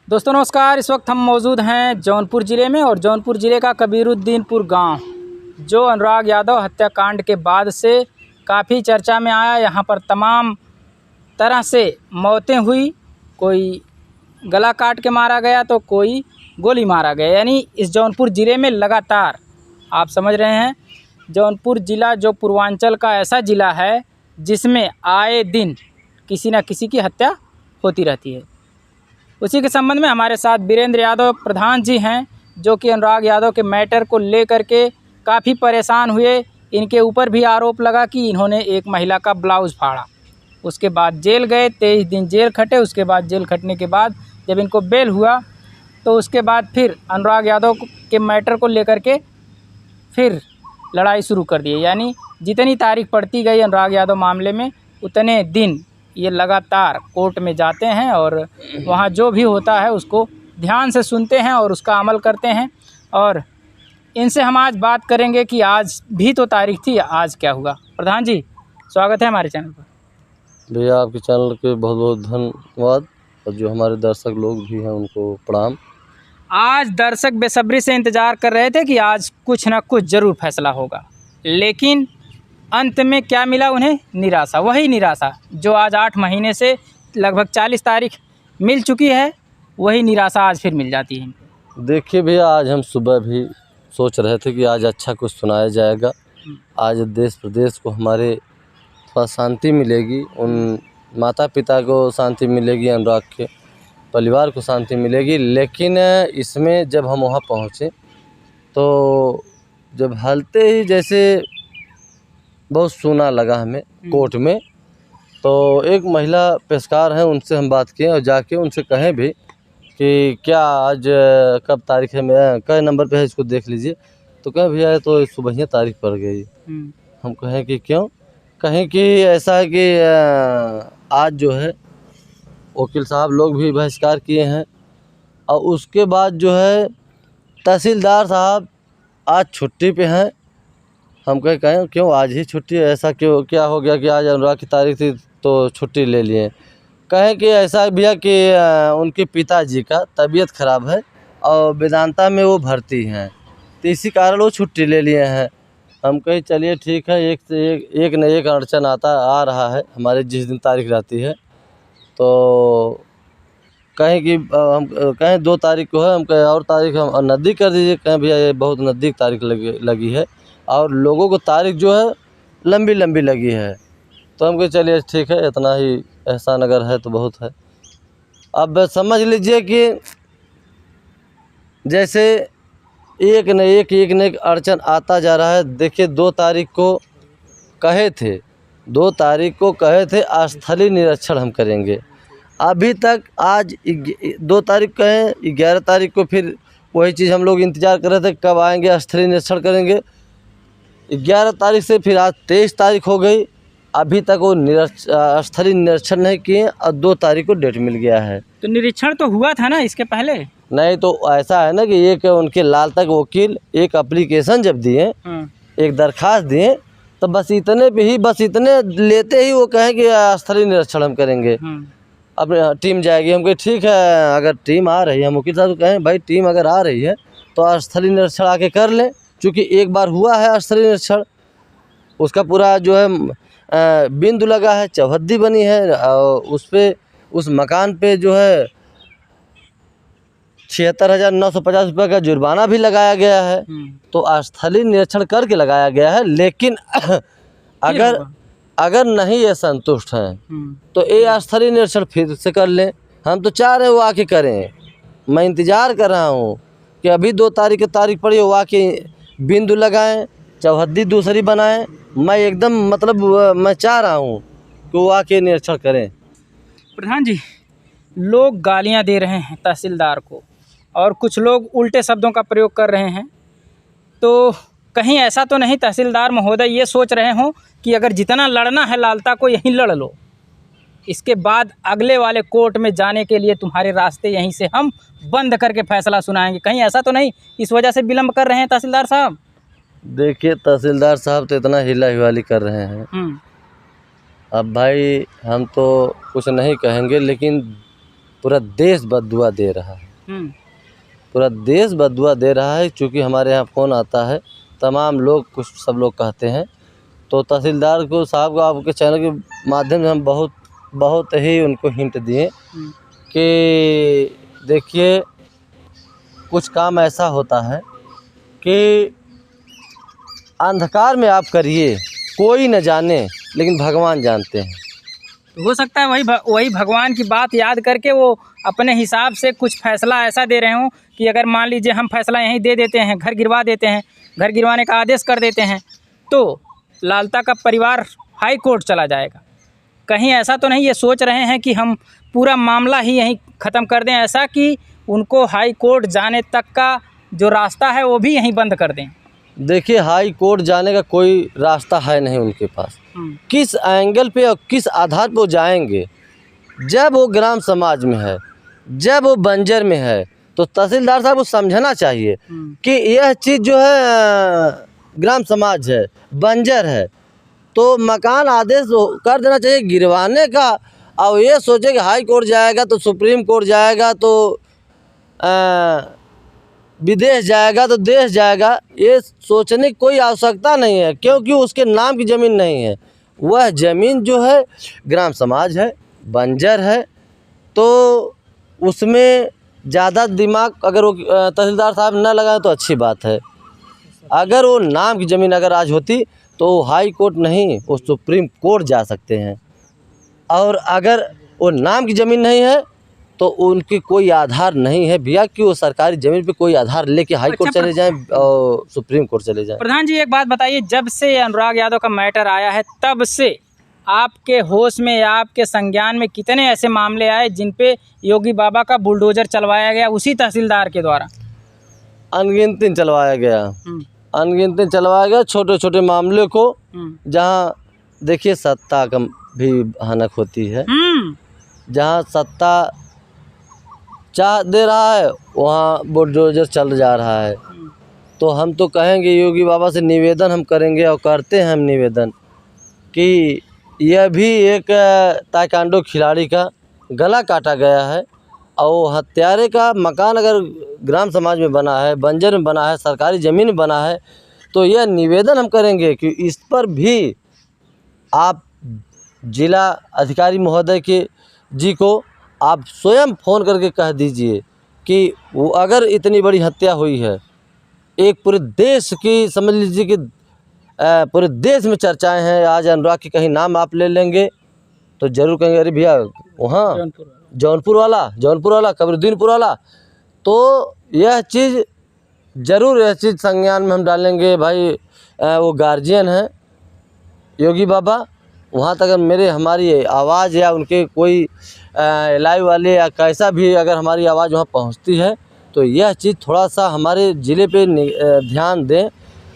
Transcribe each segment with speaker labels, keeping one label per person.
Speaker 1: दोस्तों नमस्कार। इस वक्त हम मौजूद हैं जौनपुर ज़िले में और जौनपुर ज़िले का कबीरुद्दीनपुर गांव जो अनुराग यादव हत्याकांड के बाद से काफ़ी चर्चा में आया। यहाँ पर तमाम तरह से मौतें हुई, कोई गला काट के मारा गया तो कोई गोली मारा गया। यानी इस जौनपुर ज़िले में लगातार आप समझ रहे हैं, जौनपुर ज़िला जो पूर्वांचल का ऐसा ज़िला है जिसमें आए दिन किसी न किसी की हत्या होती रहती है। उसी के संबंध में हमारे साथ वीरेंद्र यादव प्रधान जी हैं, जो कि अनुराग यादव के मैटर को लेकर के काफ़ी परेशान हुए। इनके ऊपर भी आरोप लगा कि इन्होंने एक महिला का ब्लाउज़ फाड़ा, उसके बाद जेल गए, 23 दिन जेल खटे। उसके बाद जेल खटने के बाद जब इनको बेल हुआ तो उसके बाद फिर अनुराग यादव के मैटर को लेकर के फिर लड़ाई शुरू कर दी। यानी जितनी तारीख पड़ती गई अनुराग यादव मामले में, उतने दिन ये लगातार कोर्ट में जाते हैं और वहाँ जो भी होता है उसको ध्यान से सुनते हैं और उसका अमल करते हैं। और इनसे हम आज बात करेंगे कि आज भी तो तारीख थी, आज क्या हुआ। प्रधान जी स्वागत है हमारे चैनल पर।
Speaker 2: भैया आपके चैनल के बहुत बहुत धन्यवाद, और जो हमारे दर्शक लोग भी हैं उनको प्रणाम।
Speaker 1: आज दर्शक बेसब्री से इंतज़ार कर रहे थे कि आज कुछ ना कुछ ज़रूर फैसला होगा, लेकिन अंत में क्या मिला उन्हें? निराशा। वही निराशा जो आज 8 महीने से लगभग 40 तारीख मिल चुकी है, वही निराशा आज फिर मिल जाती है।
Speaker 2: देखिए भैया, आज हम सुबह भी सोच रहे थे कि आज अच्छा कुछ सुनाया जाएगा, आज देश प्रदेश को हमारे थोड़ा शांति मिलेगी, उन माता पिता को शांति मिलेगी, अनुराग के परिवार को शांति मिलेगी। लेकिन इसमें जब हम वहाँ पहुँचे तो जब हलते ही जैसे बहुत सूना लगा हमें कोर्ट में। तो एक महिला पेशकार हैं, उनसे हम बात किए और जाके उनसे कहें भी कि क्या आज कब तारीख है, मैं कई नंबर पे है, इसको देख लीजिए। तो कहें भैया तो सुबह ही तारीख पड़ गई। हम कहें कि क्यों? कहें कि ऐसा है कि आज जो है वकील साहब लोग भी बहिष्कार किए हैं, और उसके बाद जो है तहसीलदार साहब आज छुट्टी पे हैं। हम कहें क्यों आज ही छुट्टी है, ऐसा क्यों, क्या हो गया कि आज अनुराग की तारीख थी तो छुट्टी ले लिए? कहें कि ऐसा भैया कि उनके पिताजी का तबीयत ख़राब है और वेदांता में वो भर्ती हैं, तो इसी कारण वो छुट्टी ले लिए हैं। हम कहें चलिए ठीक है, एक न एक अड़चन आ रहा है हमारे जिस दिन तारीख रहती है। तो कहें कि हम कहें 2 तारीख को है, हम कहें और तारीख हम नज़दीक कर दीजिए। कहें भैया ये बहुत नज़दीक तारीख लगी है और लोगों को तारीख जो है लंबी लंबी लगी है। तो हम कहे चलिए ठीक है, इतना ही एहसान अगर है तो बहुत है। अब समझ लीजिए कि जैसे एक न एक अड़चन आता जा रहा है। देखिए 2 तारीख को कहे थे, 2 तारीख को कहे थे स्थलीय निरीक्षण हम करेंगे। अभी तक आज 2 तारीख कहें, 11 तारीख को फिर वही चीज़ हम लोग इंतज़ार कर रहे थे कब आएंगे, स्थलीय निरीक्षण करेंगे। 11 तारीख से फिर आज 23 तारीख हो गई, अभी तक वो स्थलीय निरीक्षण नहीं किए और 2 तारीख को डेट मिल गया है।
Speaker 1: तो निरीक्षण तो हुआ था ना इसके पहले?
Speaker 2: नहीं, तो ऐसा है ना कि एक उनके लाल तक वकील एक एप्लीकेशन जब दिए, एक दरखास्त दिए, तो बस इतने पे ही, बस इतने लेते ही वो कहें कि स्थलीय निरीक्षण हम करेंगे, अपने टीम जाएगी। हम कहें ठीक है, अगर टीम आ रही है, हम वकील साहब को कहें भाई टीम अगर आ रही है तो स्थलीय निरीक्षण आके कर लें, क्योंकि एक बार हुआ है स्थलीय निरीक्षण, उसका पूरा जो है बिंदु लगा है, चौहद्दी बनी है, और उस पे उस मकान पे जो है 76,950 रुपये का जुर्माना भी लगाया गया है। तो स्थलीय निरीक्षण करके लगाया गया है। लेकिन अगर नहीं ये संतुष्ट हैं तो ये स्थलीय निरीक्षण फिर से कर लें। हम तो चाह रहे हैं वो आके करें, मैं इंतज़ार कर रहा हूँ कि अभी 2 तारीख की तारीख पड़ी, वो आके बिंदु लगाएं, चौहद्दी दूसरी बनाएं। मैं एकदम मतलब मैं चाह रहा हूँ कि वो आके निरीक्षण करें।
Speaker 1: प्रधान जी, लोग गालियां दे रहे हैं तहसीलदार को और कुछ लोग उल्टे शब्दों का प्रयोग कर रहे हैं, तो कहीं ऐसा तो नहीं तहसीलदार महोदय ये सोच रहे हों कि अगर जितना लड़ना है लालता को यहीं लड़ लो, इसके बाद अगले वाले कोर्ट में जाने के लिए तुम्हारे रास्ते यहीं से हम बंद करके फैसला सुनाएंगे? कहीं ऐसा तो नहीं इस वजह से विलम्ब कर रहे हैं तहसीलदार साहब?
Speaker 2: देखिए तहसीलदार साहब तो इतना हिला हिवाली कर रहे हैं, अब भाई हम तो कुछ नहीं कहेंगे, लेकिन पूरा देश बद्दुआ दे रहा है, पूरा देश बद्दुआ दे रहा है। क्योंकि हमारे यहाँ फ़ोन आता है, तमाम लोग, कुछ सब लोग कहते हैं, तो तहसीलदार को साहब को आपके चैनल के माध्यम से हम बहुत ही उनको हिंट दिए कि देखिए कुछ काम ऐसा होता है कि अंधकार में आप करिए, कोई न जाने, लेकिन भगवान जानते हैं।
Speaker 1: हो सकता है वही भगवान की बात याद करके वो अपने हिसाब से कुछ फैसला ऐसा दे रहे हों कि अगर मान लीजिए हम फैसला यहीं दे देते हैं, घर गिरवा देते हैं, घर गिरवाने का आदेश कर देते हैं, तो लालता का परिवार हाई कोर्ट चला जाएगा। कहीं ऐसा तो नहीं ये सोच रहे हैं कि हम पूरा मामला ही यहीं ख़त्म कर दें, ऐसा कि उनको हाई कोर्ट जाने तक का जो रास्ता है वो भी यहीं बंद कर दें?
Speaker 2: देखिए, हाई कोर्ट जाने का कोई रास्ता है नहीं उनके पास। किस एंगल पे और किस आधार पर वो जाएंगे? जब वो ग्राम समाज में है, जब वो बंजर में है, तो तहसीलदार साहब को समझना चाहिए कि यह चीज़ जो है ग्राम समाज है, बंजर है, तो मकान आदेश कर देना चाहिए गिरवाने का। और ये सोचे कि हाई कोर्ट जाएगा तो सुप्रीम कोर्ट जाएगा तो विदेश जाएगा तो देश जाएगा, ये सोचने की कोई आवश्यकता नहीं है, क्योंकि उसके नाम की ज़मीन नहीं है। वह ज़मीन जो है ग्राम समाज है, बंजर है, तो उसमें ज़्यादा दिमाग अगर वो तहसीलदार साहब न लगाएं तो अच्छी बात है। अगर वो नाम की ज़मीन अगर आज होती तो हाई कोर्ट नहीं, वो सुप्रीम कोर्ट जा सकते हैं। और अगर वो नाम की ज़मीन नहीं है तो उनकी कोई आधार नहीं है भैया कि वो सरकारी ज़मीन पे कोई आधार लेके हाई कोर्ट चले जाएं और सुप्रीम कोर्ट चले जाएं।
Speaker 1: प्रधान जी, एक बात बताइए, जब से अनुराग यादव का मैटर आया है तब से आपके होश में या आपके संज्ञान में कितने ऐसे मामले आए जिन पे योगी बाबा का बुलडोजर चलवाया गया उसी तहसीलदार के द्वारा?
Speaker 2: अनगिनती चलवाया गया, अनगिनती चलवाया गया छोटे छोटे मामले को, जहाँ देखिए सत्ता का भी भनक होती है। जहाँ सत्ता चाह दे रहा है वहाँ बुलडोजर चल जा रहा है। तो हम तो कहेंगे, योगी बाबा से निवेदन हम करेंगे और करते हैं हम निवेदन कि यह भी एक ताइक्वांडो खिलाड़ी का गला काटा गया है, और वो हत्यारे का मकान अगर ग्राम समाज में बना है, बंजर में बना है, सरकारी ज़मीन में बना है, तो यह निवेदन हम करेंगे कि इस पर भी आप जिला अधिकारी महोदय के जी को आप स्वयं फ़ोन करके कह दीजिए कि वो अगर इतनी बड़ी हत्या हुई है, एक पूरे देश की, समझ लीजिए कि पूरे देश में चर्चाएं हैं, आज अनुराग की कहीं नाम आप ले लेंगे तो ज़रूर कहेंगे अरे भैया वहाँ जौनपुर वाला कबरुद्दीनपुर वाला। तो यह चीज़ ज़रूर, यह चीज़ संज्ञान में हम डालेंगे। भाई वो गार्जियन हैं योगी बाबा, वहाँ तक अगर हमारी आवाज़ या उनके कोई लाइव वाले या कैसा भी अगर हमारी आवाज़ वहाँ पहुँचती है तो यह चीज़ थोड़ा सा हमारे ज़िले पे ध्यान दें।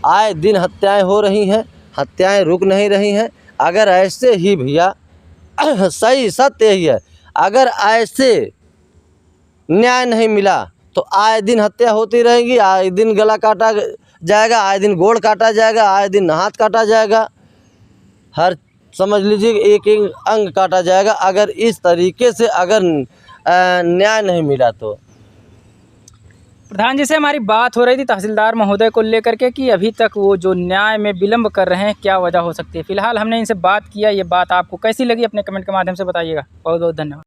Speaker 2: आए दिन हत्याएं हो रही हैं, हत्याएं रुक नहीं रही हैं। अगर ऐसे ही भैया सही सत्य यही है, अगर ऐसे न्याय नहीं मिला तो आए दिन हत्या होती रहेगी, आए दिन गला काटा जाएगा, आए दिन गोड़ काटा जाएगा, आए दिन हाथ काटा जाएगा, हर समझ लीजिए एक एक अंग काटा जाएगा अगर इस तरीके से अगर न्याय नहीं मिला तो।
Speaker 1: प्रधान जी से हमारी बात हो रही थी तहसीलदार महोदय को लेकर के कि अभी तक वो जो न्याय में विलम्ब कर रहे हैं, क्या वजह हो सकती है। फिलहाल हमने इनसे बात किया, ये बात आपको कैसी लगी अपने कमेंट के माध्यम से बताइएगा। बहुत बहुत धन्यवाद।